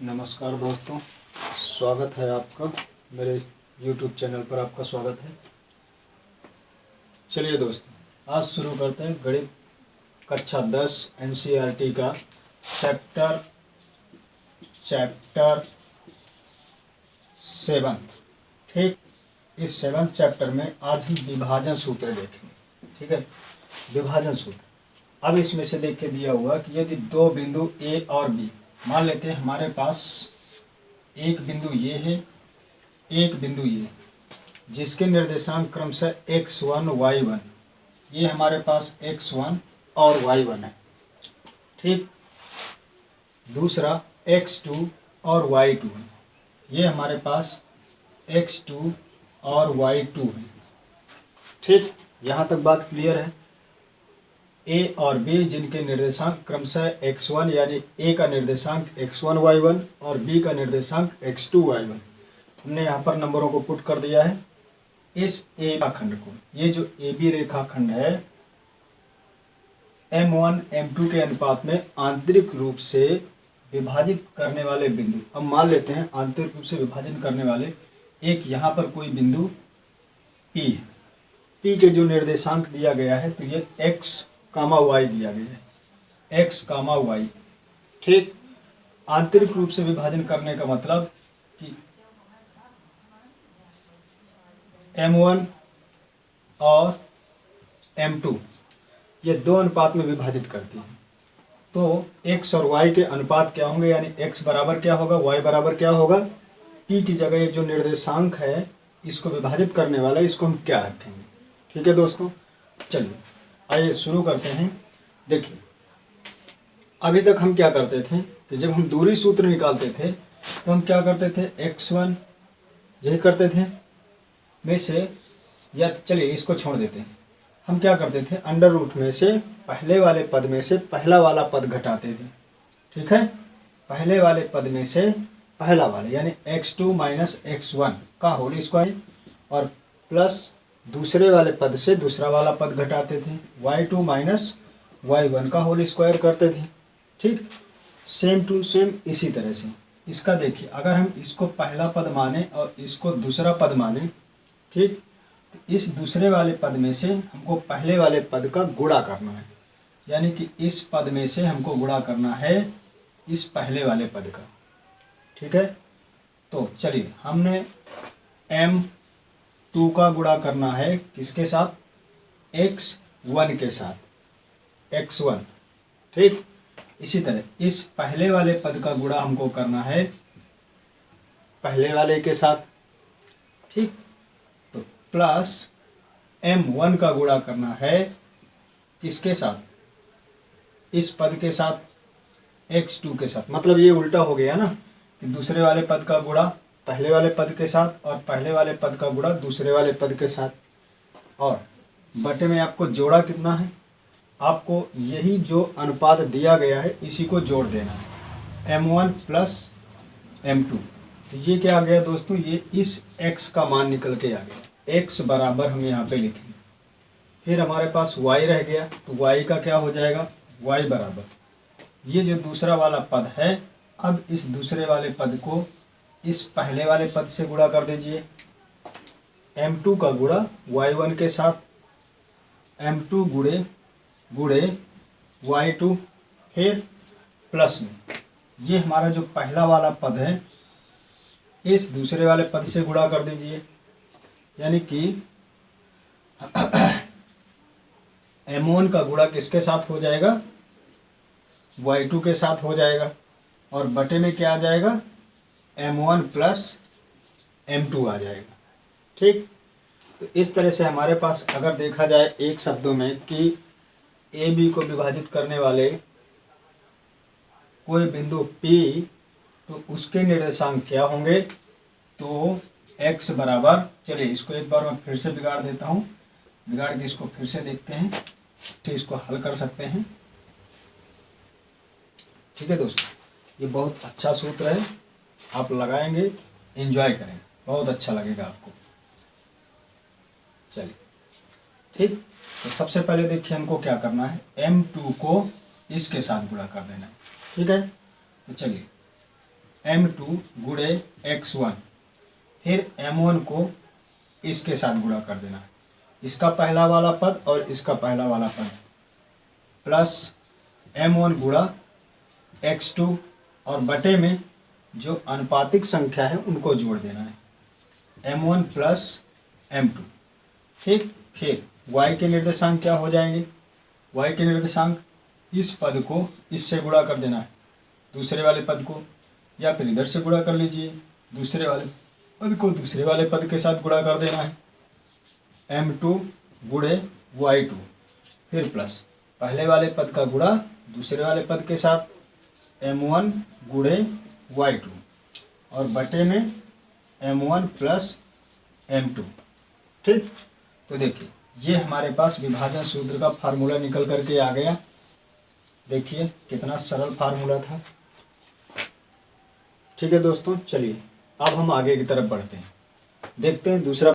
नमस्कार दोस्तों, स्वागत है आपका मेरे YouTube चैनल पर। आपका स्वागत है। चलिए दोस्तों, आज शुरू करते हैं गणित कक्षा 10 NCERT का चैप्टर 7। ठीक, इस 7th चैप्टर में आज हम विभाजन सूत्र देखेंगे। ठीक है, विभाजन सूत्र। अब इसमें से देख के दिया हुआ कि यदि दो बिंदु A और B, मान लेते हैं हमारे पास एक बिंदु ये है, एक बिंदु ये, जिसके निर्देशांक क्रमशः x1 y1, ये हमारे पास x1 और y1 है। ठीक, दूसरा x2 और y2 है, ये हमारे पास x2 और y2 है। ठीक, यहाँ तक बात क्लियर है। A और B जिनके निर्देशांक क्रमशः x1 यानी A का निर्देशांक x1 y1 और B का निर्देशांक x2 y1, हमने यहाँ पर नंबरों को पुट कर दिया है। इस A रेखाखंड को, ये जो AB रेखाखंड है, M1 M2 के अनुपात में आंतरिक रूप से विभाजित करने वाले बिंदु, अब मान लेते हैं आंतरिक रूप से विभाजन करने वाले एक यहाँ पर कोई बिंदु P है। P के जो निर्देशांक दिया गया है तो ये x, y दिया गया है, x, y। ठीक, आंतरिक रूप से विभाजन करने का मतलब कि M1 और M2 ये दो अनुपात में विभाजित करती हैं। तो x और y के अनुपात क्या होंगे, यानी x बराबर क्या होगा, y बराबर क्या होगा। P की जगह जो निर्देशांक है इसको विभाजित करने वाला, इसको हम क्या रखेंगे। ठीक है दोस्तों, चलिए आइए शुरू करते हैं। देखिए, अभी तक हम क्या करते थे कि जब हम दूरी सूत्र निकालते थे तो हम क्या करते थे, x1 यही करते थे में से, या चलिए इसको छोड़ देते हैं। हम क्या करते थे, अंडर रूट में से पहले वाले पद में से पहला वाला पद घटाते थे। ठीक है, पहले वाले पद में से पहला वाला यानी x2 माइनस x1 का होल स्क्वायर, और प्लस दूसरे वाले पद से दूसरा वाला पद घटाते थे, y2 माइनस y1 का होल स्क्वायर करते थे। ठीक, सेम टू सेम इसी तरह से इसका देखिए, अगर हम इसको पहला पद माने और इसको दूसरा पद माने, ठीक, तो इस दूसरे वाले पद में से हमको पहले वाले पद का गुणा करना है, यानी कि इस पद में से हमको गुणा करना है इस पहले वाले पद का। ठीक है, तो चलिए हमने M2 का गुणा करना है किसके साथ, x1 के साथ, x1। ठीक, इसी तरह इस पहले वाले पद का गुणा हमको करना है पहले वाले के साथ। ठीक, तो प्लस M1 का गुणा करना है किसके साथ, इस पद के साथ, x2 के साथ। मतलब ये उल्टा हो गया ना, कि दूसरे वाले पद का गुणा पहले वाले पद के साथ और पहले वाले पद का गुणा दूसरे वाले पद के साथ। और बटे में आपको जोड़ा कितना है, आपको यही जो अनुपात दिया गया है इसी को जोड़ देना है, M1 प्लस M2। तो ये क्या आ गया दोस्तों, ये इस x का मान निकल के आ गया। x बराबर हम यहाँ पे लिखेंगे, फिर हमारे पास y रह गया, तो y का क्या हो जाएगा, y बराबर ये जो दूसरा वाला पद है, अब इस दूसरे वाले पद को इस पहले वाले पद से गुणा कर दीजिए, M2 का गुणा y1 के साथ, M2 गुणे y2, फिर प्लस में ये हमारा जो पहला वाला पद है इस दूसरे वाले पद से गुणा कर दीजिए, यानी कि M1 का गुणा किसके साथ हो जाएगा, y2 के साथ हो जाएगा, और बटे में क्या आ जाएगा, M1 प्लस M2 आ जाएगा। ठीक, तो इस तरह से हमारे पास अगर देखा जाए एक शब्दों में कि AB को विभाजित करने वाले कोई बिंदु P, तो उसके निर्देशांक क्या होंगे, तो x बराबर, चलिए इसको एक बार मैं फिर से बिगाड़ देता हूँ, बिगाड़ के इसको फिर से देखते हैं, तो इसको हल कर सकते हैं। ठीक है दोस्तों, ये बहुत अच्छा सूत्र है, आप लगाएंगे, एंजॉय करेंगे, बहुत अच्छा लगेगा आपको। चलिए ठीक, तो सबसे पहले देखिए हमको क्या करना है, M2 को इसके साथ गुणा कर देना है। ठीक है, तो चलिए m2 गुणे x1, फिर m1 को इसके साथ गुणा कर देना है, इसका पहला वाला पद और इसका पहला वाला पद, प्लस m1 गुणा x2 और बटे में जो अनुपातिक संख्या है उनको जोड़ देना है, m1 प्लस m2। ठीक, फिर y के निर्देशांक क्या हो जाएंगे, y के निर्देशांक इस पद को इससे गुणा कर देना है, दूसरे वाले पद को, या फिर इधर से गुणा कर लीजिए, दूसरे वाले पद को दूसरे वाले पद के साथ गुणा कर देना है, m2 गुणे y2, फिर प्लस पहले वाले पद का गुणा दूसरे वाले पद के साथ m1 गुणे y2 और बटे में m1 प्लस m2। ठीक, तो देखिए ये हमारे पास विभाजन सूत्र का फार्मूला निकल करके आ गया। देखिए कितना सरल फार्मूला था। ठीक है दोस्तों, चलिए अब हम आगे की तरफ बढ़ते हैं, देखते हैं दूसरा